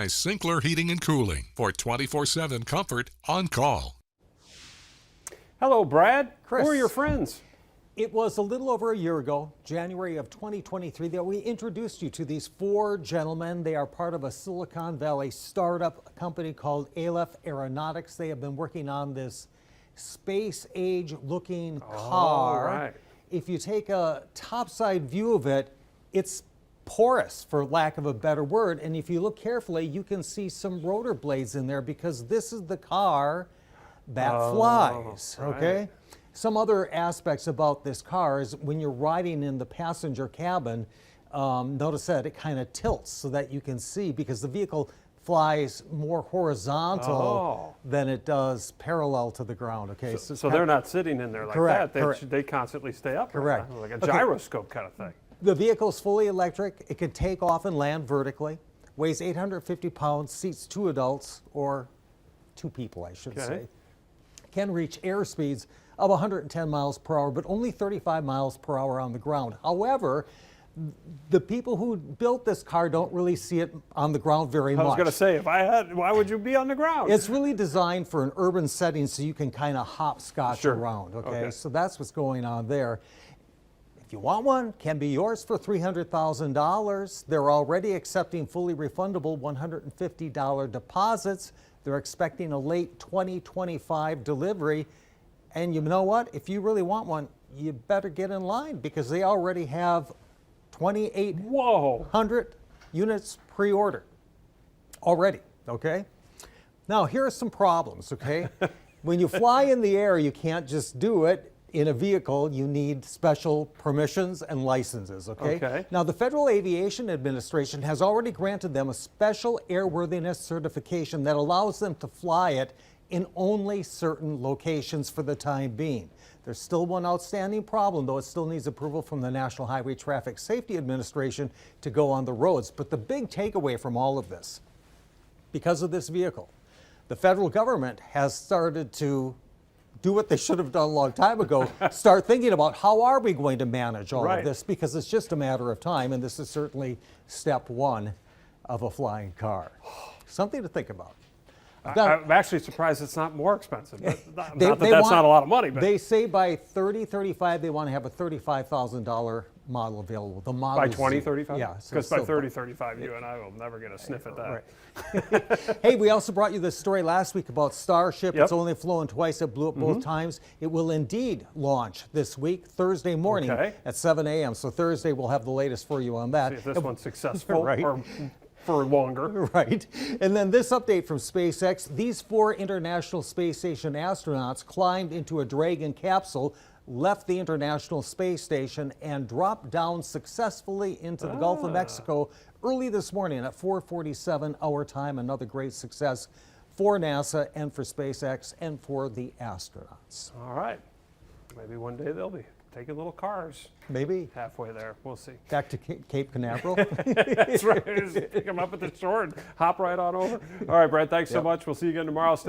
by Sinclair Heating and Cooling for 24/7 comfort on call. Hello, Brad. Chris. Who are your friends? It was a little over a year ago, January of 2023, that we introduced you to these four gentlemen. They are part of a Silicon Valley startup company called Aleph Aeronautics. They have been working on this space age looking car. Right. If you take a topside view of it, it's porous, for lack of a better word. And if you look carefully, you can see some rotor blades in there because this is the car that flies, right. okay? Some other aspects about this car is when you're riding in the passenger cabin, notice that it kind of tilts so that you can see, because the vehicle flies more horizontal than it does parallel to the ground, okay? So they're not sitting in there like Correct, that. correct. They constantly stay up. Correct. Like a gyroscope kind of thing. The vehicle's fully electric. It can take off and land vertically. Weighs 850 pounds, seats 2 adults, or 2 people, I should say. Can reach air speeds of 110 miles per hour, but only 35 miles per hour on the ground. However, the people who built this car don't really see it on the ground very much. I was going to say, why would you be on the ground? It's really designed for an urban setting so you can kind of hopscotch around, okay? So that's what's going on there. If you want one, can be yours for $300,000. They're already accepting fully refundable $150 deposits. They're expecting a late 2025 delivery. And you know what? If you really want one, you better get in line because they already have 2,800 units pre-ordered already, okay? Now, here are some problems, okay? When you fly in the air, you can't just do it. In a vehicle, you need special permissions and licenses, okay? Now, the Federal Aviation Administration has already granted them a special airworthiness certification that allows them to fly it in only certain locations for the time being. There's still one outstanding problem, though. It still needs approval from the National Highway Traffic Safety Administration to go on the roads. But the big takeaway from all of this, because of this vehicle, the federal government has started to do what they should have done a long time ago, start thinking about how are we going to manage all of this, because it's just a matter of time, and this is certainly step one of a flying car. Something to think about. I'm actually surprised it's not more expensive. Not that that's not a lot of money. But they say by 35, they want to have a $35,000 model available. The model by 2035? Yeah. Because by 35, you and I will never get a sniff at that. Right. Hey, we also brought you this story last week about Starship. It's only flown twice. It blew up both times. It will indeed launch this week, Thursday morning at 7 a.m. So Thursday, we'll have the latest for you on that. See if this one's successful or for longer. Right. And then this update from SpaceX. These 4 International Space Station astronauts climbed into a Dragon capsule, left the International Space Station, and dropped down successfully into the Gulf of Mexico early this morning at 4:47 our time. Another great success for NASA and for SpaceX and for the astronauts. All right. Maybe one day they'll be taking little cars. Maybe. Halfway there. We'll see. Back to Cape Canaveral. That's right. Just pick them up at the shore and hop right on over. All right, Brad, thanks so much. We'll see you again tomorrow. Still